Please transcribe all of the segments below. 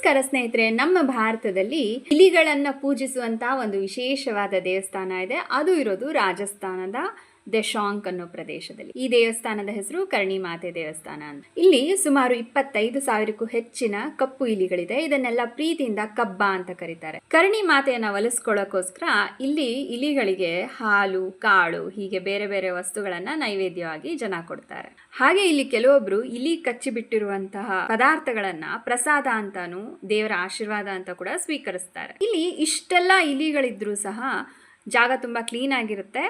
ನಮಸ್ಕಾರ ಸ್ನೇಹಿತರೆ, ನಮ್ಮ ಭಾರತದಲ್ಲಿ ಇಲಿಗಳನ್ನ ಪೂಜಿಸುವಂತಹ ಒಂದು ವಿಶೇಷವಾದ ದೇವಸ್ಥಾನ ಇದೆ. ಅದು ಇರೋದು ರಾಜಸ್ಥಾನದ ದಶಾಂಕ್ ಅನ್ನೋ ಪ್ರದೇಶದಲ್ಲಿ. ಈ ದೇವಸ್ಥಾನದ ಹೆಸರು ಕರ್ಣಿ ಮಾತೆ ದೇವಸ್ಥಾನ ಅಂತ. ಇಲ್ಲಿ ಸುಮಾರು 25,000ಕ್ಕೂ ಹೆಚ್ಚಿನ ಕಪ್ಪು ಇಲಿಗಳಿದೆ. ಇದನ್ನೆಲ್ಲ ಪ್ರೀತಿಯಿಂದ ಕಬ್ಬ ಅಂತ ಕರೀತಾರೆ. ಕರ್ಣಿ ಮಾತೆಯನ್ನ ಒಲಿಸ್ಕೊಳ್ಳೋಕೋಸ್ಕರ ಇಲ್ಲಿ ಇಲಿಗಳಿಗೆ ಹಾಲು, ಕಾಳು ಹೀಗೆ ಬೇರೆ ಬೇರೆ ವಸ್ತುಗಳನ್ನ ನೈವೇದ್ಯವಾಗಿ ಜನ ಕೊಡ್ತಾರೆ. ಹಾಗೆ ಇಲ್ಲಿ ಕೆಲವೊಬ್ರು ಇಲಿ ಕಚ್ಚಿಬಿಟ್ಟಿರುವಂತಹ ಪದಾರ್ಥಗಳನ್ನ ಪ್ರಸಾದ ಅಂತಾನು, ದೇವರ ಆಶೀರ್ವಾದ ಅಂತ ಕೂಡ ಸ್ವೀಕರಿಸ್ತಾರೆ. ಇಲ್ಲಿ ಇಷ್ಟೆಲ್ಲ ಇಲಿಗಳಿದ್ರೂ ಸಹ ಜಾಗ ತುಂಬಾ ಕ್ಲೀನ್ ಆಗಿರುತ್ತೆ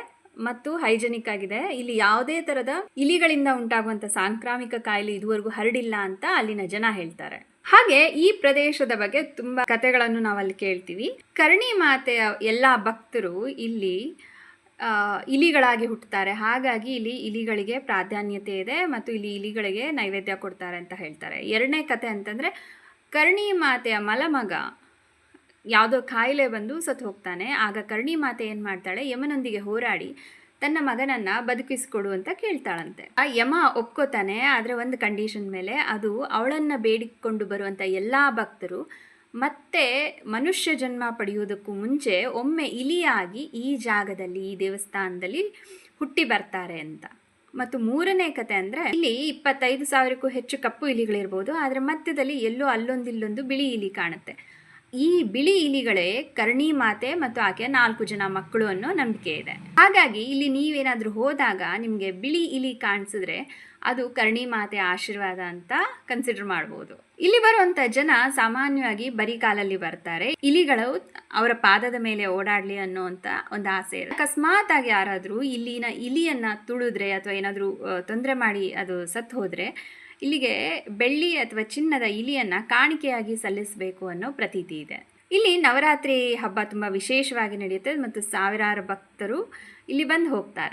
ಮತ್ತು ಹೈಜೆನಿಕ್ ಆಗಿದೆ. ಇಲ್ಲಿ ಯಾವುದೇ ತರದ ಇಲಿಗಳಿಂದ ಉಂಟಾಗುವಂತ ಸಾಂಕ್ರಾಮಿಕ ಕಾಯಿಲೆ ಇದುವರೆಗೂ ಹರಡಿಲ್ಲ ಅಂತ ಅಲ್ಲಿನ ಜನ ಹೇಳ್ತಾರೆ. ಹಾಗೆ ಈ ಪ್ರದೇಶದ ಬಗ್ಗೆ ತುಂಬಾ ಕಥೆಗಳನ್ನು ನಾವಲ್ಲಿ ಕೇಳ್ತೀವಿ. ಕರ್ಣಿ ಮಾತೆಯ ಎಲ್ಲಾ ಭಕ್ತರು ಇಲ್ಲಿ ಇಲಿಗಳಾಗಿ ಹುಟ್ಟುತ್ತಾರೆ. ಹಾಗಾಗಿ ಇಲ್ಲಿ ಇಲಿಗಳಿಗೆ ಪ್ರಾಧಾನ್ಯತೆ ಇದೆ ಮತ್ತು ಇಲ್ಲಿ ಇಲಿಗಳಿಗೆ ನೈವೇದ್ಯ ಕೊಡ್ತಾರೆ ಅಂತ ಹೇಳ್ತಾರೆ. ಎರಡನೇ ಕತೆ ಅಂತಂದ್ರೆ, ಕರ್ಣಿ ಮಾತೆಯ ಮಲಮಗ ಯಾವುದೋ ಕಾಯಿಲೆ ಬಂದು ಸತ್ತು ಹೋಗ್ತಾನೆ. ಆಗ ಕರ್ಣಿ ಮಾತೆ ಏನು ಮಾಡ್ತಾಳೆ, ಯಮನೊಂದಿಗೆ ಹೋರಾಡಿ ತನ್ನ ಮಗನನ್ನ ಬದುಕಿಸಿಕೊಡು ಅಂತ ಕೇಳ್ತಾಳಂತೆ. ಆ ಯಮ ಒಪ್ಕೋತಾನೆ, ಆದರೆ ಒಂದು ಕಂಡೀಷನ್ ಮೇಲೆ. ಅದು ಅವಳನ್ನ ಬೇಡಿಕೊಂಡು ಬರುವಂಥ ಎಲ್ಲ ಭಕ್ತರು ಮತ್ತೆ ಮನುಷ್ಯ ಜನ್ಮ ಪಡೆಯುವುದಕ್ಕೂ ಮುಂಚೆ ಒಮ್ಮೆ ಇಲಿಯಾಗಿ ಈ ಜಾಗದಲ್ಲಿ, ಈ ದೇವಸ್ಥಾನದಲ್ಲಿ ಹುಟ್ಟಿ ಬರ್ತಾರೆ ಅಂತ. ಮತ್ತು ಮೂರನೇ ಕತೆ ಅಂದರೆ, ಇಲ್ಲಿ 25,000ಕ್ಕೂ ಹೆಚ್ಚು ಕಪ್ಪು ಇಲಿಗಳಿರ್ಬೋದು, ಆದರೆ ಮಧ್ಯದಲ್ಲಿ ಎಲ್ಲೋ ಅಲ್ಲೊಂದಿಲ್ಲೊಂದು ಬಿಳಿ ಇಲಿ ಕಾಣುತ್ತೆ. ಈ ಬಿಳಿ ಇಲಿಗಳೇ ಕರ್ಣಿ ಮಾತೆ ಮತ್ತು ಆಕೆಯ 4 ಜನ ಮಕ್ಕಳು ಅನ್ನೋ ನಂಬಿಕೆ ಇದೆ. ಹಾಗಾಗಿ ಇಲ್ಲಿ ನೀವೇನಾದರೂ ಹೋದಾಗ ನಿಮಗೆ ಬಿಳಿ ಇಲಿ ಕಾಣಿಸಿದ್ರೆ ಅದು ಕರ್ಣಿ ಮಾತೆಯ ಆಶೀರ್ವಾದ ಅಂತ ಕನ್ಸಿಡರ್ ಮಾಡ್ಬೋದು. ಇಲ್ಲಿ ಬರುವಂತ ಜನ ಸಾಮಾನ್ಯವಾಗಿ ಬರೀ ಕಾಲಲ್ಲಿ ಬರ್ತಾರೆ. ಇಲಿಗಳು ಅವರ ಪಾದದ ಮೇಲೆ ಓಡಾಡ್ಲಿ ಅನ್ನೋಂಥ ಒಂದು ಆಸೆ ಇದೆ. ಅಕಸ್ಮಾತ್ ಆಗಿ ಯಾರಾದರೂ ಇಲ್ಲಿನ ಇಲಿಯನ್ನ ತುಳಿದ್ರೆ ಅಥವಾ ಏನಾದರೂ ತೊಂದರೆ ಮಾಡಿ ಅದು ಸತ್ತು ಹೋದ್ರೆ ಇಲ್ಲಿಗೆ ಬೆಳ್ಳಿ ಅಥವಾ ಚಿನ್ನದ ಇಲಿಯನ್ನ ಕಾಣಿಕೆಯಾಗಿ ಸಲ್ಲಿಸಬೇಕು ಅನ್ನೋ ಪ್ರತೀತಿ ಇದೆ. ಇಲ್ಲಿ ನವರಾತ್ರಿ ಹಬ್ಬ ತುಂಬ ವಿಶೇಷವಾಗಿ ನಡೆಯುತ್ತೆ ಮತ್ತು ಸಾವಿರಾರು ಭಕ್ತರು ಇಲ್ಲಿ ಬಂದು ಹೋಗ್ತಾರೆ.